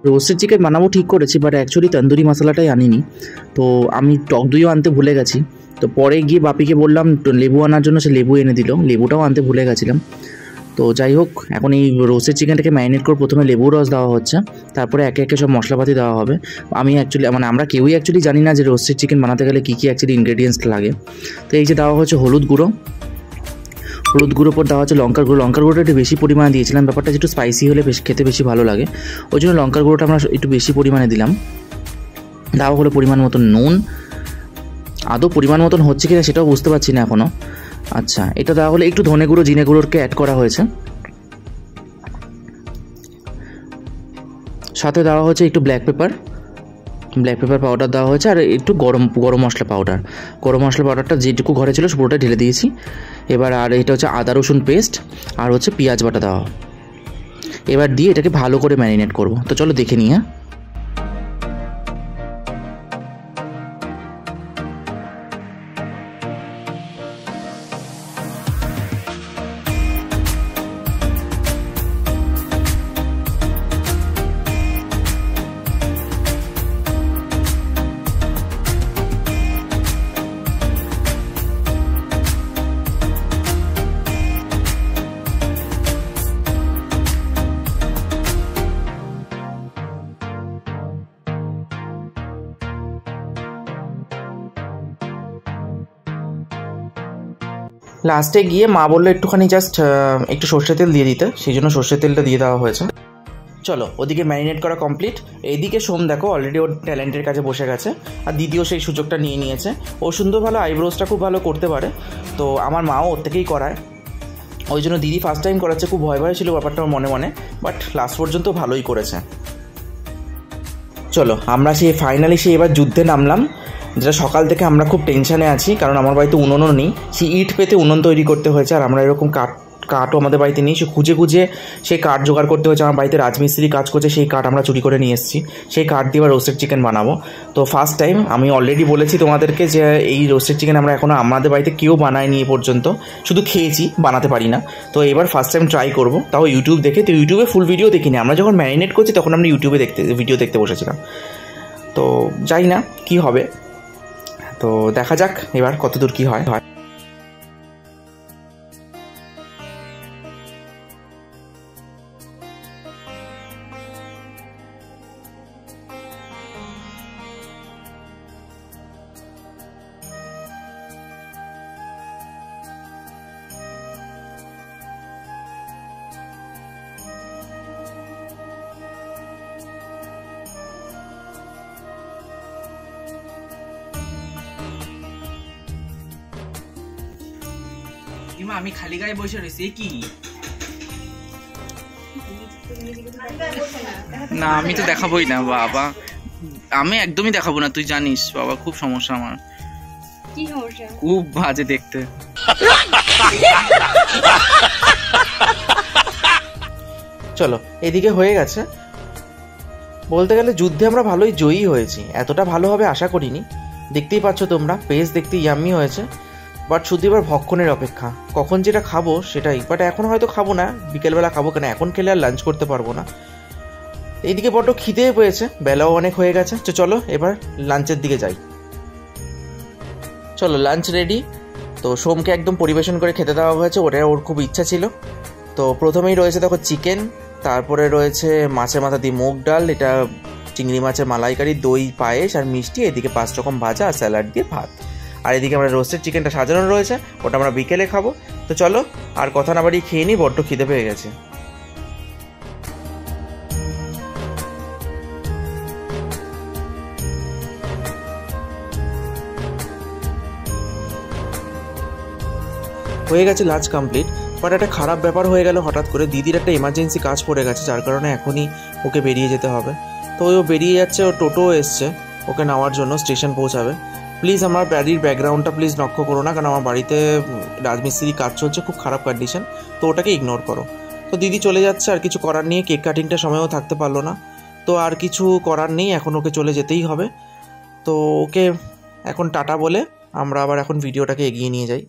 Roasted chicken বানাবো ঠিক করেছি, বাট অ্যাকচুয়ালি তন্দুরি মশলাটাই আনিনি। তো আমি টক দইও আনতে ভুলে গেছি। তো পরে গিয়ে বাপিকে বললাম লেবু আনার জন্য, সে লেবু এনে দিল, লেবুটাও আনতে ভুলে গেছিলাম। তো যাই হোক, এখন এই রোস্টেড চিকেনটাকে ম্যারিনেট করে প্রথমে লেবুর রস দেওয়া হচ্ছে, তারপরে একে একে সব মশলাপাতি দেওয়া হবে। আমি অ্যাকচুয়ালি আমরা কেউই অ্যাকচুয়ালি জানি না যে রোস্টেড চিকেন বানাতে গেলে কী কী অ্যাকচুয়ালি ইনগ্রেডিয়েন্টস লাগে। তো এই যে দেওয়া হচ্ছে হলুদ গুঁড়ো পর দেওয়া হচ্ছে লঙ্কার গুঁড়োটা একটু বেশি পরিমাণে দিয়েছিলাম, ব্যাপারটা একটু স্পাইসি হলে খেতে বেশি ভালো লাগে, ওই জন্য লঙ্কার গুঁড়োটা আমরা একটু বেশি পরিমাণে দিলাম। দেওয়া হলো পরিমাণ মতন নুন, আদৌ পরিমাণ মতন হচ্ছে কিনা সেটাও বুঝতে পারছি না এখনও। আচ্ছা, এটা দেওয়া হলে একটু ধনে গুঁড়ো জিরে গুঁড়োকে অ্যাড করা হয়েছে, সাথে দেওয়া হচ্ছে একটু ব্ল্যাক পেপার পাউডার দেওয়া হয়েছে, আর একটু গরম মশলা পাউডারটা যেটুকু ঘরে ছিল পুরোটা ঢেলে দিয়েছি। এবার আর এটা হচ্ছে আদা রসুন পেস্ট আর হচ্ছে পেঁয়াজ বাটা দেওয়া। এবার দিয়ে এটাকে ভালো করে ম্যারিনেট করব। তো চলো দেখে নিই। হ্যাঁ, লাস্টে গিয়ে মা বললো একটুখানি জাস্ট একটু সর্ষের তেল দিয়ে দিতে, সেই জন্য সর্ষের তেলটা দিয়ে দেওয়া হয়েছে। চলো, ওদিকে ম্যারিনেট করা কমপ্লিট। এইদিকে সোম দেখো অলরেডি ওর ট্যালেন্টের কাছে বসে গেছে, আর দিদিও সেই সুযোগটা নিয়ে নিয়েছে। ও সুন্দর ভালো আইব্রোসটা খুব ভালো করতে পারে, তো আমার মাও ওর থেকেই করায়, ওই জন্য দিদি ফার্স্ট টাইম করাচ্ছে। খুব ভয় ছিল ব্যাপারটা মনে, বাট লাস্ট পর্যন্ত ভালোই করেছে। চলো, আমরা ফাইনালি এবার যুদ্ধে নামলাম, যেটা সকাল থেকে আমরা খুব টেনশানে আছি, কারণ আমার বাড়িতে উনুনও নেই। সেই ইট পেতে উনুন তৈরি করতে হয়েছে, আর আমরা এরকম কাঠও আমাদের বাড়িতে নেই, সে খুঁজে সেই কাঠ জোগাড় করতে হয়েছে। আমার বাড়িতে রাজমিস্ত্রি কাজ করছে, সেই কাঠ আমরা চুরি করে নিয়ে এসেছি, সেই কাঠ দিয়ে এবার রোস্টেড চিকেন বানাবো। তো ফার্স্ট টাইম, আমি অলরেডি বলেছি তোমাদেরকে যে এই রোস্টেড চিকেন আমরা এখনও আমাদের বাড়িতে কেউ বানায়নি এ পর্যন্ত, শুধু খেয়েছি, বানাতে পারি না। তো এবার ফার্স্ট টাইম ট্রাই করবো, তাও ইউটিউব দেখে। তো ইউটিউবে ফুল ভিডিও দেখিনি, আমরা যখন ম্যারিনেট করছি তখন আমরা ইউটিউবে ভিডিও দেখতে বসেছিলাম। তো জানি না কি হবে, তো দেখা যাক এবার কতদূর কি হয়। আমি খালি গায়ে বসে রয়েছি, কি না আমি তো দেখাবোই না বাবা, আমি একদমই দেখাবো না, তুই জানিস বাবা খুব সমস্যা আমার। কি সমস্যা? খুব বাজে দেখতে। চলো, এদিকে হয়ে গেছে। বলতে গেলে যুদ্ধে আমরা ভালোই জয়ী হয়েছি, এতটা ভালো হবে আশা করিনি। দেখতেই পাচ্ছ তোমরা, পেজ দেখতে ইয়াম্মি হয়েছে, বাট শুধু এবার ভক্ষণের অপেক্ষা, কখন যেটা খাবো সেটাই। বাট এখন হয়তো খাবো না, বিকেলবেলা খাবো, কেন এখন খেলে আর লাঞ্চ করতে পারবো না। এইদিকে বড্ড খিদে পেয়েছে, বেলাও অনেক হয়ে গেছে। তো চলো এবার লাঞ্চের দিকে যাই। চলো, লাঞ্চ রেডি। তো সোমকে একদম পরিবেশন করে খেতে দেওয়া হয়েছে, ওটা ওর খুব ইচ্ছা ছিল। তো প্রথমেই রয়েছে দেখো চিকেন, তারপরে রয়েছে মাছের মাথা দিয়ে মুগ ডাল, এটা চিংড়ি মাছের মালাইকারি, দই পায়েস আর মিষ্টি, এদিকে 5 রকম ভাজা আর স্যালাড দিয়ে ভাত। আর এদিকে আমরা রোস্টেড চিকেনটা সাজানো রয়েছে, ওটা আমরা বিকেলে খাবো। তো চলো আর কথা না বাড়িয়ে খেয়ে নিই, বড্ড খিদে পেয়ে গেছে। হয়ে গেছে লাঞ্চ কমপ্লিট, বাট একটা খারাপ ব্যাপার হয়ে গেল হঠাৎ করে। দিদির একটা এমার্জেন্সি কাজ পড়ে গেছে, যার কারণে এখনই ওকে বেরিয়ে যেতে হবে। তো ও বেরিয়ে যাচ্ছে, ও টোটো এসছে ওকে নেওয়ার জন্য, স্টেশন পৌঁছাবে। প্লিজ আমার বাড়ির ব্যাকগ্রাউন্ডটা প্লিজ লক্ষ্য করো না, কারণ আমার বাড়িতে রাজমিস্ত্রি কাজ চলছে, খুব খারাপ কন্ডিশন, তো ওটাকে ইগনোর করো। তো দিদি চলে যাচ্ছে, আর কিছু করার নেই, কেক কাটিংটা সময়ও থাকতে পারলো না, তো আর কিছু করার নেই, এখন ওকে চলে যেতেই হবে। তো ওকে এখন টাটা বলে আমরা আবার এখন ভিডিওটাকে এগিয়ে নিয়ে যাই।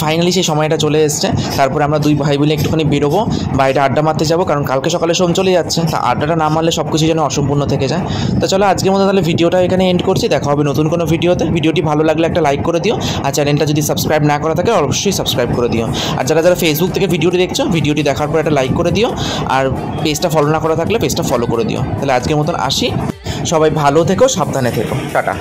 ফাইনালি সেই সময়টা চলে এসছে। তারপরে আমরা দুই ভাই বোনে একটুখানি বেরোবো, বাইরে আড্ডা মারতে যাবো, কারণ কালকে সকালে সোম চলে যাচ্ছে। তা আড্ডাটা না মারলে সব কিছু যেন অসম্পূর্ণ থেকে যায়। তো চলো আজকের মতো তাহলে ভিডিওটা এখানে এন্ড করছি। দেখা হবে নতুন কোনো ভিডিওতে। ভিডিওটি ভালো লাগলে একটা লাইক করে দিও, আর চ্যানেলটা যদি সাবস্ক্রাইব না করা থাকে অবশ্যই সাবস্ক্রাইব করে দিও। আর যারা যারা ফেসবুক থেকে ভিডিওটি দেখছো, ভিডিওটি দেখার পর একটা লাইক করে দিও, আর পেজটা ফলো না করা থাকলে পেজটা ফলো করে দিও। তাহলে আজকের মতন আসি, সবাই ভালো থেকো, সাবধানে থেকো, টাটা।